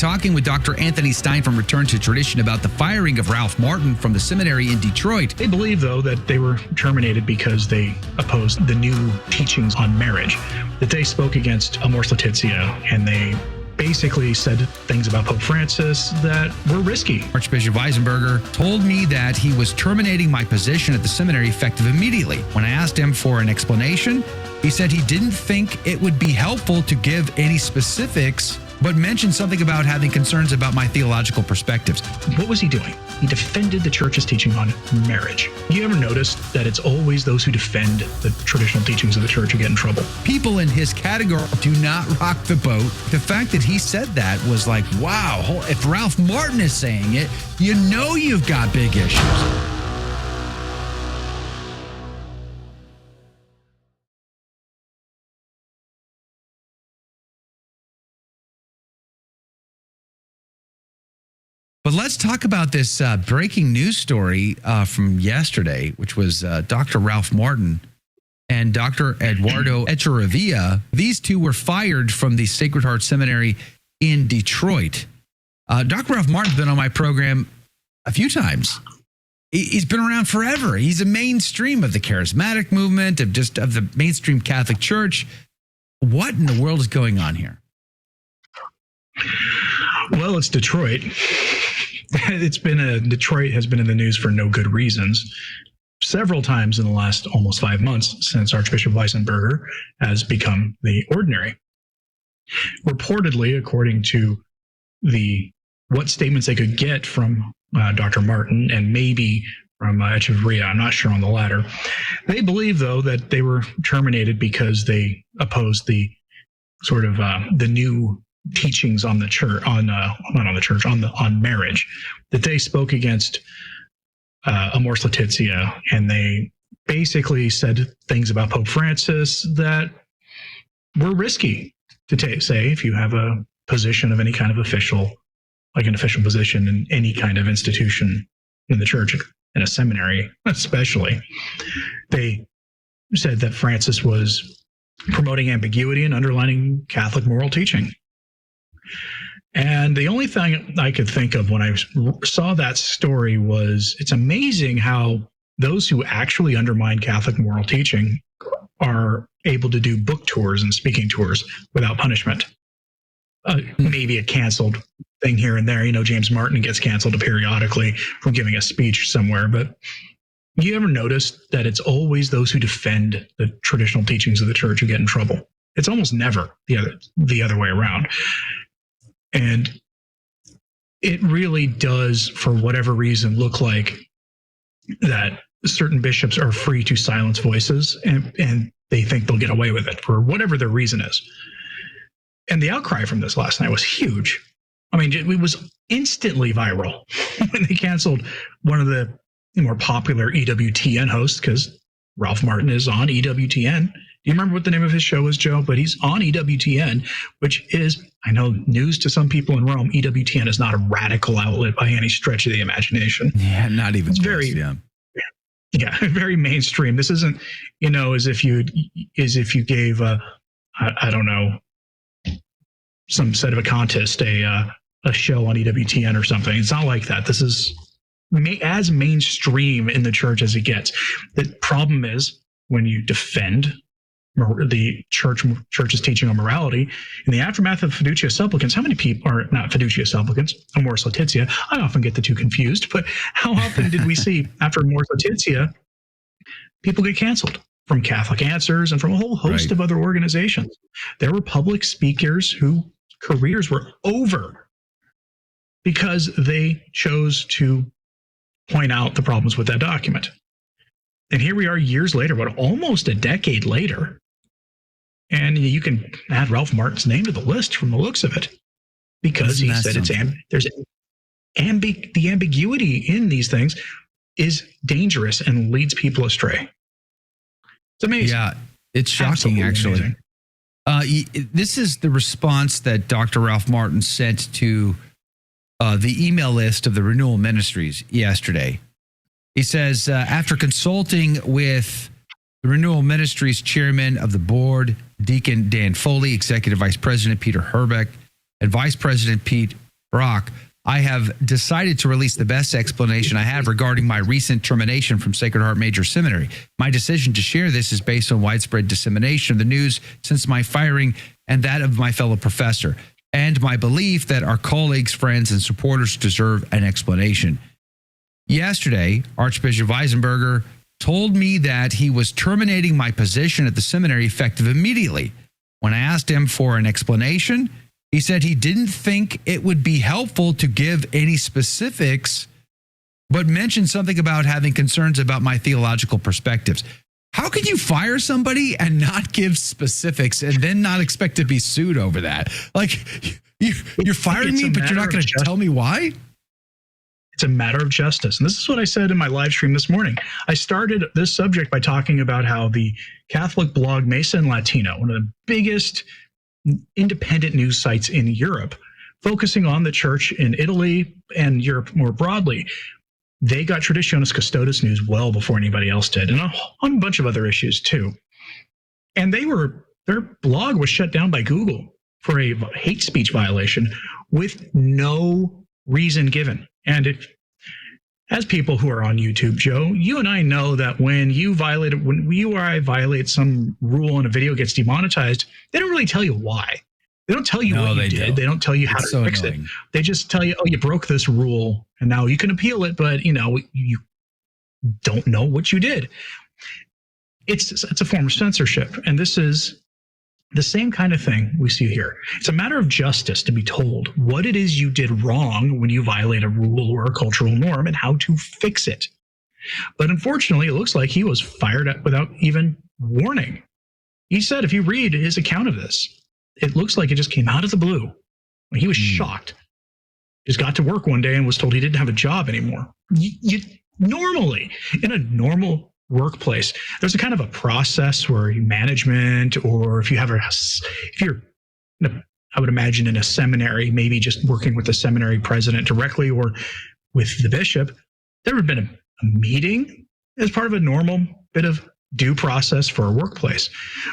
talking with Dr. Anthony Stine from Return to Tradition about the firing of Ralph Martin from the seminary in Detroit. They believe, though, that they were terminated because they opposed the new teachings on marriage, that they spoke against Amor Laetitia, and they basically said things about Pope Francis that were risky. Archbishop Weisenburger told me that he was terminating my position at the seminary effective immediately. When I asked him for an explanation, he said he didn't think it would be helpful to give any specifics, but mentioned something about having concerns about my theological perspectives. What was he doing? He defended the church's teaching on marriage. You ever notice that it's always those who defend the traditional teachings of the church who get in trouble? People in his category do not rock the boat. The fact that he said that was like, wow, if Ralph Martin is saying it, you know you've got big issues. But let's talk about this breaking news story from yesterday, which was Dr. Ralph Martin and Dr. Eduardo Echeverria. These two were fired from the Sacred Heart Seminary in Detroit. Dr. Ralph Martin's been on my program a few times. He's been around forever. He's a mainstream of the charismatic movement, of the mainstream Catholic Church. What in the world is going on here? Well, it's Detroit. Detroit has been in the news for no good reasons several times in the last almost 5 months since Archbishop Weisenburger has become the ordinary. Reportedly, according to what statements they could get from Dr. Martin and maybe from Echeverria, I'm not sure on the latter, they believe, though, that they were terminated because they opposed the sort of the new teachings on the church, on marriage, that they spoke against Amor Laetitia, and they basically said things about Pope Francis that were risky to say if you have a position of any kind of official, like an official position in any kind of institution in the church, in a seminary especially. They said that Francis was promoting ambiguity and underlining Catholic moral teaching. And the only thing I could think of when I saw that story was, it's amazing how those who actually undermine Catholic moral teaching are able to do book tours and speaking tours without punishment. Maybe a canceled thing here and there. James Martin gets canceled periodically from giving a speech somewhere. But you ever notice that it's always those who defend the traditional teachings of the church who get in trouble? It's almost never the other way around. And it really does, for whatever reason, look like that certain bishops are free to silence voices, and they think they'll get away with it for whatever their reason is. And the outcry from this last night was huge. I mean, it was instantly viral when they canceled one of the more popular EWTN hosts, because Ralph Martin is on EWTN. Do you remember what the name of his show is, Joe? But he's on EWTN, which is, I know, news to some people in Rome. EWTN is not a radical outlet by any stretch of the imagination. Yeah, not even. It's close, very, yeah, very mainstream. This isn't, as if you gave I don't know, some set of a contest, a show on EWTN or something. It's not like that. This is as mainstream in the church as it gets. The problem is when you defend the church's teaching on morality in the aftermath of fiducia supplicans. How many people are not fiducia supplicans? Amor Laetitia. I often get the two confused, but how often did we see after Amor Laetitia people get canceled from Catholic Answers and from a whole host of other organizations? There were public speakers whose careers were over because they chose to point out the problems with that document. And here we are years later, almost a decade later, and you can add Ralph Martin's name to the list from the looks of it, because he said there's the ambiguity in these things is dangerous and leads people astray. It's amazing. Yeah, it's shocking, actually. This is the response that Dr. Ralph Martin sent to the email list of the Renewal Ministries yesterday. He says, after consulting with the Renewal Ministries chairman of the board, Deacon Dan Foley, Executive Vice President Peter Herbeck, and Vice President Pete Brock, I have decided to release the best explanation I have regarding my recent termination from Sacred Heart Major Seminary. My decision to share this is based on widespread dissemination of the news since my firing and that of my fellow professor, and my belief that our colleagues, friends, and supporters deserve an explanation. Yesterday, Archbishop Weisenburger told me that he was terminating my position at the seminary effective immediately. When I asked him for an explanation, he said he didn't think it would be helpful to give any specifics, but mentioned something about having concerns about my theological perspectives. How could you fire somebody and not give specifics and then not expect to be sued over that? Like, you're firing me, but you're not going to tell me why? It's a matter of justice. And this is what I said in my live stream this morning. I started this subject by talking about how the Catholic blog Mesa and Latino, one of the biggest independent news sites in Europe, focusing on the church in Italy and Europe more broadly, they got Traditionis Custodes news well before anybody else did, and on a bunch of other issues too. And their blog was shut down by Google for a hate speech violation with no reason given. And as people who are on YouTube, Joe, you and I know that when you or I violate some rule and a video gets demonetized, they don't really tell you why. They don't tell you what you did. They don't tell you how to fix it. They just tell you, oh, you broke this rule and now you can appeal it, but you don't know what you did. It's a form of censorship. And this is the same kind of thing we see here. It's a matter of justice to be told what it is you did wrong when you violate a rule or a cultural norm and how to fix it. But unfortunately, it looks like he was fired without even warning. He said, if you read his account of this, it looks like it just came out of the blue. He was shocked. Just got to work one day and was told he didn't have a job anymore. Normally, in a normal workplace, there's a kind of a process where management, or if you're, I would imagine in a seminary, maybe just working with the seminary president directly or with the bishop, there would have been a meeting as part of a normal bit of due process for a workplace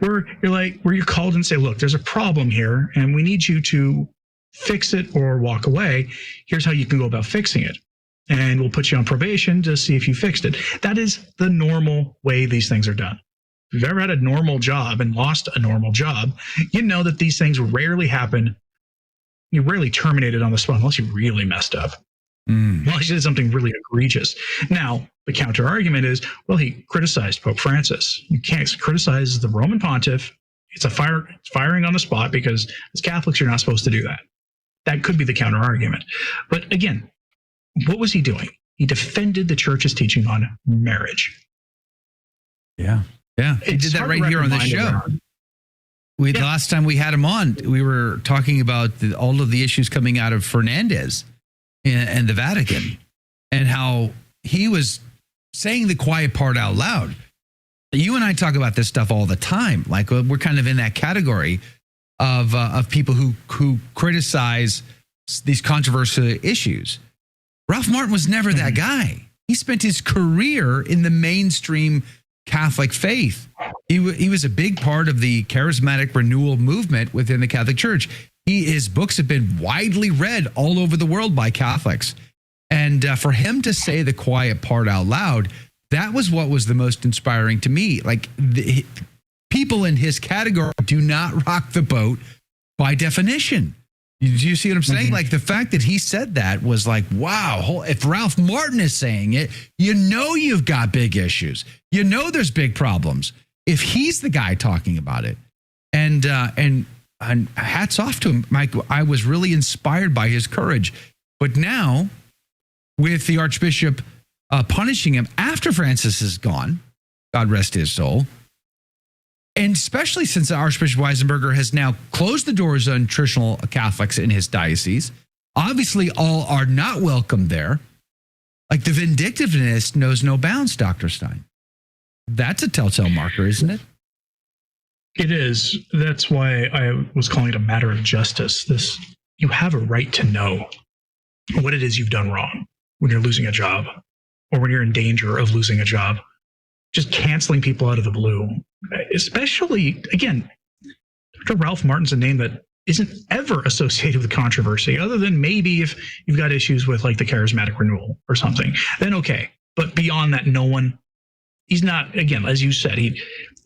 where you're called and say, look, there's a problem here and we need you to fix it or walk away. Here's how you can go about fixing it. And we'll put you on probation to see if you fixed it. That is the normal way these things are done. If you've ever had a normal job and lost a normal job, you know that these things rarely happen. You're rarely terminated on the spot unless you really messed up. Unless you did something really egregious. Now, the counter argument is, well, he criticized Pope Francis. You can't criticize the Roman pontiff. It's firing on the spot because as Catholics, you're not supposed to do that. That could be the counter argument. But again, what was he doing? He defended the church's teaching on marriage. Yeah. He did that right here on the show. The last time we had him on, we were talking about all of the issues coming out of Fernandez and the Vatican and how he was saying the quiet part out loud. You and I talk about this stuff all the time. Like we're kind of in that category of people who criticize these controversial issues. Ralph Martin was never that guy. He spent his career in the mainstream Catholic faith. He was a big part of the charismatic renewal movement within the Catholic Church. His books have been widely read all over the world by Catholics. And for him to say the quiet part out loud, that was what was the most inspiring to me. Like people in his category do not rock the boat by definition. Do you see what I'm saying? Like the fact that he said that was like, wow, if Ralph Martin is saying it, you've got big issues. There's big problems. If he's the guy talking about it. And hats off to him, Mike. I was really inspired by his courage. But now, with the Archbishop punishing him after Francis is gone, God rest his soul, and especially since Archbishop Weisenburger has now closed the doors on traditional Catholics in his diocese, obviously all are not welcome there. Like the vindictiveness knows no bounds, Dr. Stine. That's a telltale marker, isn't it? It is. That's why I was calling it a matter of justice. You have a right to know what it is you've done wrong when you're losing a job or when you're in danger of losing a job. Just canceling people out of the blue, especially, again, Dr. Ralph Martin's a name that isn't ever associated with controversy, other than maybe if you've got issues with like the charismatic renewal or something, then okay. But beyond that, he's not, again, as you said, he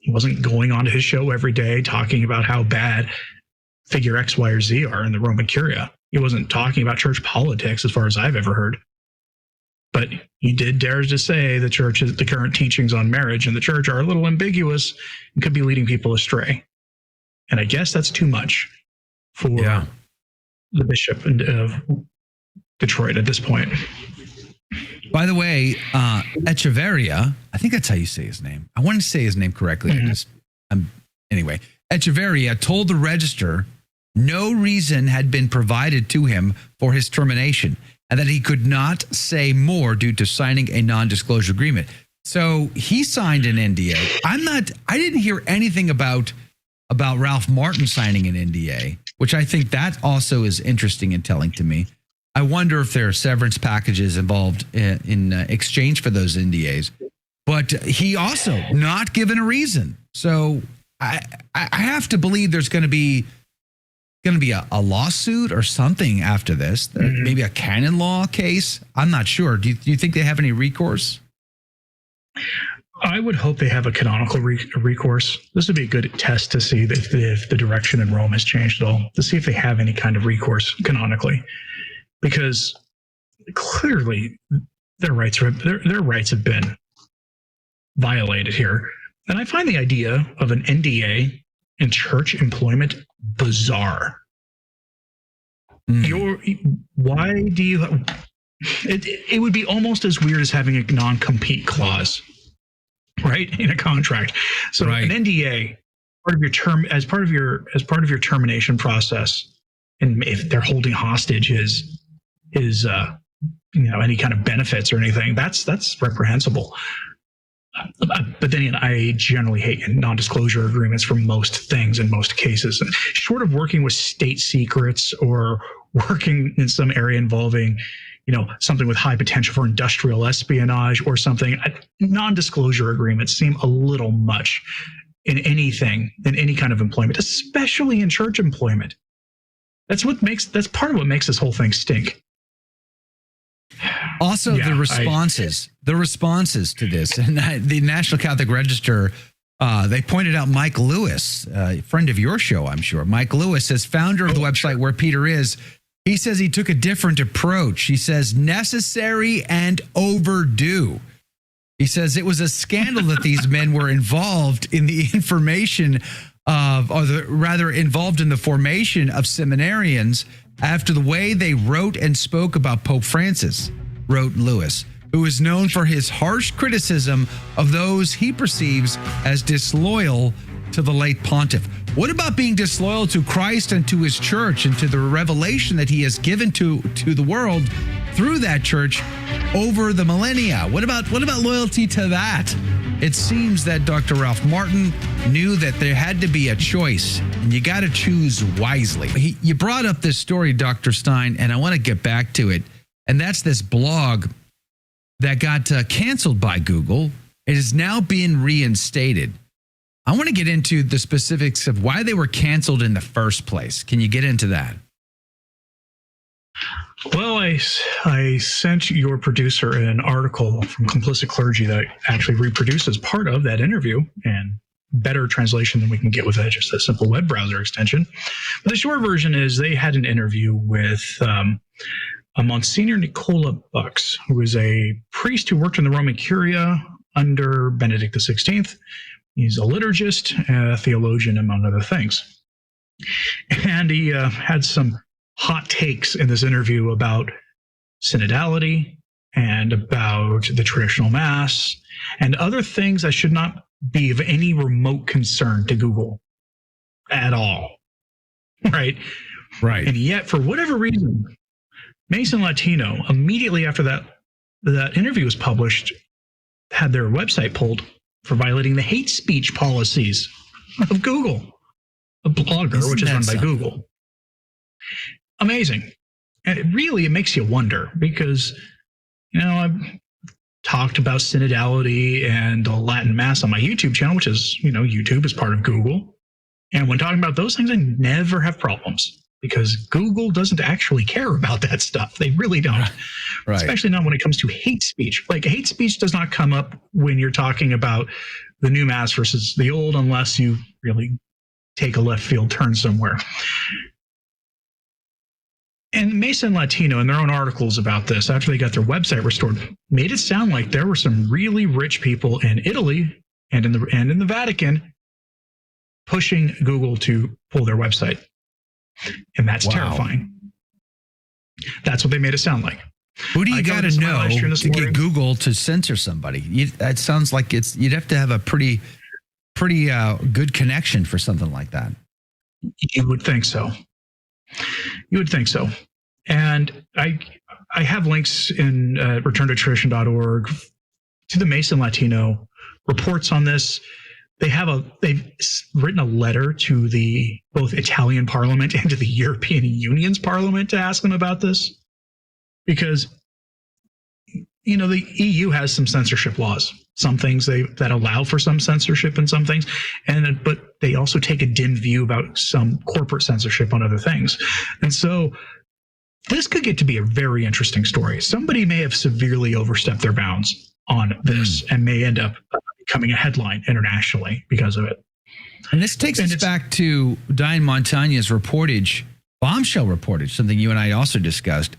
wasn't going on to his show every day talking about how bad figure X, Y, or Z are in the Roman Curia. He wasn't talking about church politics as far as I've ever heard. But he did dare to say the current teachings on marriage in the church are a little ambiguous and could be leading people astray. And I guess that's too much for the bishop of Detroit at this point. By the way, Echeverria, I think that's how you say his name. I want to say his name correctly. Mm-hmm. Anyway, Echeverria told the Register no reason had been provided to him for his termination and that he could not say more due to signing a non-disclosure agreement. So he signed an NDA. I didn't hear anything about Ralph Martin signing an NDA, which I think that also is interesting and telling to me. I wonder if there are severance packages involved in exchange for those NDAs. But he also not given a reason. So I have to believe there's going to be a lawsuit or something after this. Maybe a canon law case. I'm not sure. Do you think they have any recourse? I would hope they have a canonical recourse. This would be a good test to see if the direction in Rome has changed at all, to see if they have any kind of recourse canonically. Because clearly their rights have been violated here. And I find the idea of an NDA in church employment bizarre. Why do you? It would be almost as weird as having a non-compete clause, right, in a contract. So an NDA, part of your term, as part of your termination process, and if they're holding hostage his any kind of benefits or anything, that's reprehensible. But then again, I generally hate non-disclosure agreements for most things in most cases. Short of working with state secrets or working in some area involving, something with high potential for industrial espionage or something, non-disclosure agreements seem a little much in any kind of employment, especially in church employment. That's part of what makes this whole thing stink. Also, the responses to this, and the National Catholic Register, they pointed out Mike Lewis, a friend of your show, I'm sure. Mike Lewis, as founder of the website Where Peter Is, he says he took a different approach. He says necessary and overdue. He says it was a scandal that these men were involved in the information involved in the formation of seminarians after the way they wrote and spoke about Pope Francis, wrote Lewis, who is known for his harsh criticism of those he perceives as disloyal to the late pontiff. What about being disloyal to Christ and to his church and to the revelation that he has given to the world through that church over the millennia? What about loyalty to that? It seems that Dr. Ralph Martin knew that there had to be a choice, and you got to choose wisely. You brought up this story, Dr. Stine, and I want to get back to it. And that's this blog that got canceled by Google. It is now being reinstated. I want to get into the specifics of why they were canceled in the first place. Can you get into that? Well, I sent your producer an article from Complicit Clergy that actually reproduces part of that interview and better translation than we can get with just a simple web browser extension. But the short version is they had an interview with a Monsignor Nicola Bucks, who is a priest who worked in the Roman Curia under Benedict XVI. He's a liturgist, a theologian, among other things. And he had some hot takes in this interview about synodality and about the traditional mass and other things that should not be of any remote concern to Google at all. Right. And yet, for whatever reason, Mason Latino, immediately after that interview was published, had their website pulled for violating the hate speech policies of Google, a blogger, which is run by Google. Amazing. And it makes you wonder because, I've talked about synodality and the Latin Mass on my YouTube channel, which is, YouTube is part of Google. And when talking about those things, I never have problems because Google doesn't actually care about that stuff. They really don't. Right. Especially not when it comes to hate speech. Like, hate speech does not come up when you're talking about the new mass versus the old, unless you really take a left field turn somewhere. And Mesa and Latino, in their own articles about this, after they got their website restored, made it sound like there were some really rich people in Italy and in the Vatican pushing Google to pull their website. And that's terrifying. That's what they made it sound like. Who do you got to know to get Google to censor somebody? That sounds like you'd have to have a pretty good connection for something like that. You would think so. You would think so. And I have links in returntotradition.org to the Mason Latino reports on this. They've written a letter to the both Italian Parliament and to the European Union's Parliament to ask them about this, because the EU has some censorship laws, some things that allow for some censorship in some things, but they also take a dim view about some corporate censorship on other things, and so this could get to be a very interesting story. Somebody may have severely overstepped their bounds on this and may end up becoming a headline internationally because of it. And this takes us back to Diane Montagne's reportage, bombshell reportage, something you and I also discussed,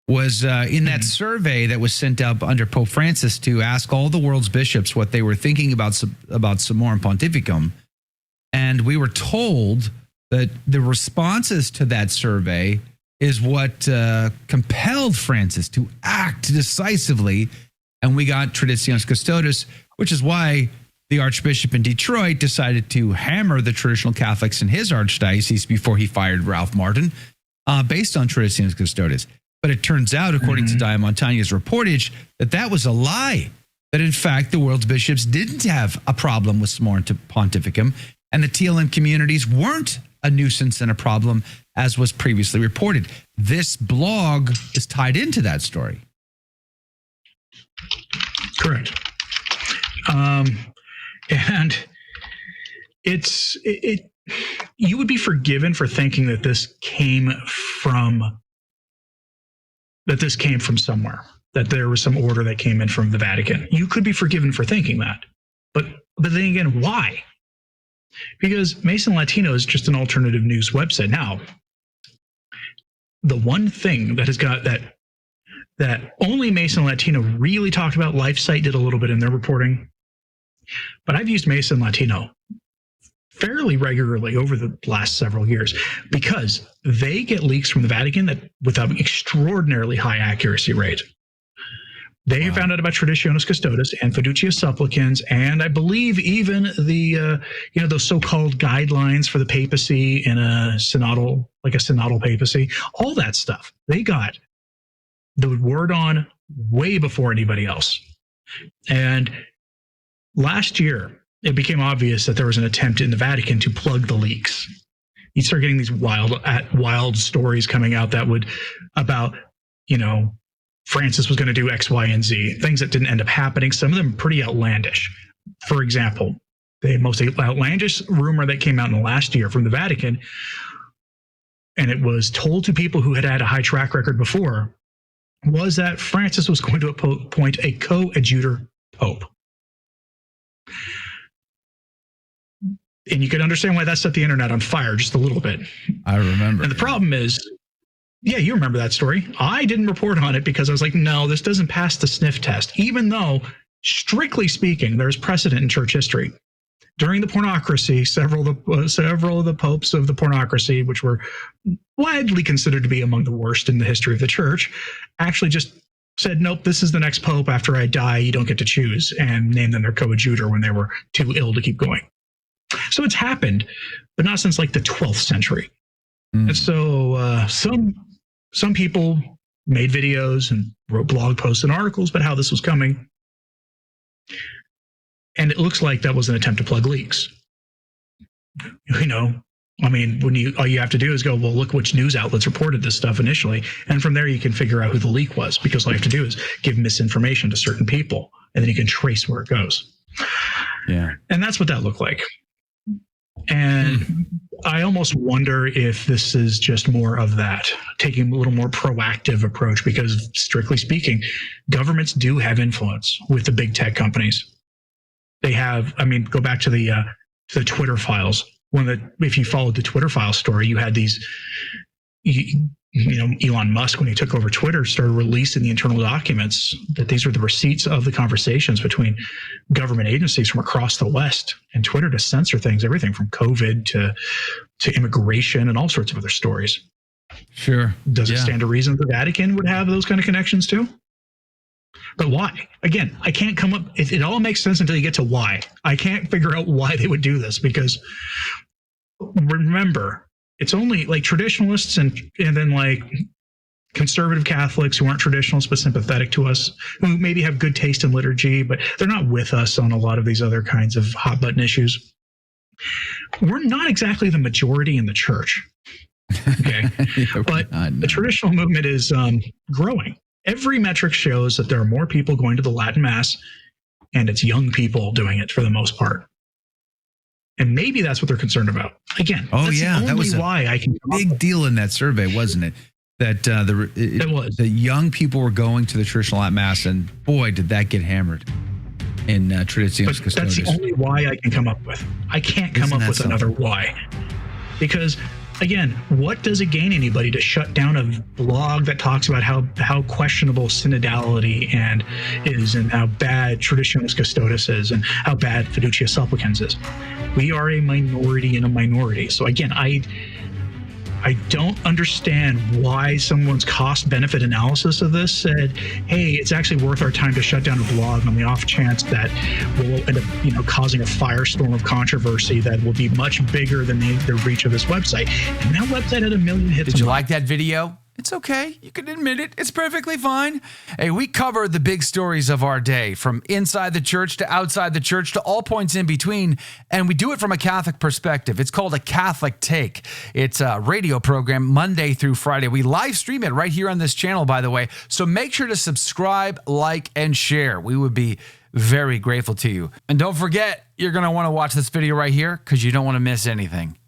was in that survey that was sent up under Pope Francis to ask all the world's bishops what they were thinking about Summorum Pontificum. And we were told that the responses to that survey is what compelled Francis to act decisively. And we got Traditionis Custodes, which is why the Archbishop in Detroit decided to hammer the traditional Catholics in his archdiocese before he fired Ralph Martin, based on Traditionis Custodes. But it turns out, according to Diane Montagne's reportage, that was a lie. That, in fact, the world's bishops didn't have a problem with Summorum Pontificum, and the TLM communities weren't a nuisance and a problem, as was previously reported. This blog is tied into that story. Correct. And you would be forgiven for thinking that this came from somewhere, that there was some order that came in from the Vatican. You could be forgiven for thinking that. But then again, why? Because Mason Latino is just an alternative news website. Now, the one thing that has got that only Mason Latino really talked about, LifeSite did a little bit in their reporting, but I've used Mason Latino fairly regularly over the last several years because they get leaks from the Vatican that with an extraordinarily high accuracy rate. They found out about Traditionis Custodes and Fiducia Supplicans, and I believe even the those so-called guidelines for the papacy in a synodal papacy, all that stuff. They got the word on way before anybody else. And last year, it became obvious that there was an attempt in the Vatican to plug the leaks. You start getting these wild stories coming out about Francis was going to do X, Y, and Z, things that didn't end up happening. Some of them pretty outlandish. For example, the most outlandish rumor that came out in the last year from the Vatican, and it was told to people who had a high track record before, was that Francis was going to appoint a coadjutor pope. And you can understand why that set the internet on fire just a little bit. I remember. And the problem is, yeah, you remember that story. I didn't report on it because I was like, no, this doesn't pass the sniff test, even though, strictly speaking, there's precedent in church history. During the pornocracy, several of the popes of the pornocracy, which were widely considered to be among the worst in the history of the church, actually just said, nope, this is the next pope. After I die, you don't get to choose, and named them their coadjutor when they were too ill to keep going. So it's happened, but not since like the 12th century. And so some people made videos and wrote blog posts and articles about how this was coming. And it looks like that was an attempt to plug leaks. When all you have to do is go, well, look which news outlets reported this stuff initially. And from there, you can figure out who the leak was, because all you have to do is give misinformation to certain people, and then you can trace where it goes. Yeah. And that's what that looked like. And I almost wonder if this is just more of that, taking a little more proactive approach, because strictly speaking, governments do have influence with the big tech companies. They have, I mean, go back to the Twitter files. If you followed the Twitter file story, you had these, Elon Musk, when he took over Twitter, started releasing the internal documents that these were the receipts of the conversations between government agencies from across the West and Twitter to censor things, everything from COVID to immigration and all sorts of other stories. Sure. Does it stand to reason the Vatican would have those kind of connections too? But why? Again, I can't come up. It all makes sense until you get to why. I can't figure out why they would do this, because remember, it's only like traditionalists and then like conservative Catholics who aren't traditionalists but sympathetic to us, who maybe have good taste in liturgy, but they're not with us on a lot of these other kinds of hot button issues. We're not exactly the majority in the church. Okay. But the traditional movement is growing. Every metric shows that there are more people going to the Latin Mass, and it's young people doing it for the most part. And maybe that's what they're concerned about. Again, that was why I can big deal in that survey, wasn't it? That the young people were going to the traditional Latin Mass, and boy, did that get hammered in Traditionis Custodes. That's the only why I can come up with. I can't come up with another why, because again, what does it gain anybody to shut down a blog that talks about how questionable synodality is, and how bad Traditionis Custodes is, and how bad Fiducia Supplicans is? We are a minority in a minority. So again, I don't understand why someone's cost-benefit analysis of this said, hey, it's actually worth our time to shut down a blog on the off chance that we'll end up, causing a firestorm of controversy that will be much bigger than the reach of this website. And that website had 1 million hits. Did you like that video? It's okay. You can admit it. It's perfectly fine. Hey, we cover the big stories of our day, from inside the church to outside the church to all points in between, and we do it from a Catholic perspective. It's called A Catholic Take. It's a radio program Monday through Friday. We live stream it right here on this channel, by the way, so make sure to subscribe, like, and share. We would be very grateful to you. And don't forget, you're going to want to watch this video right here because you don't want to miss anything.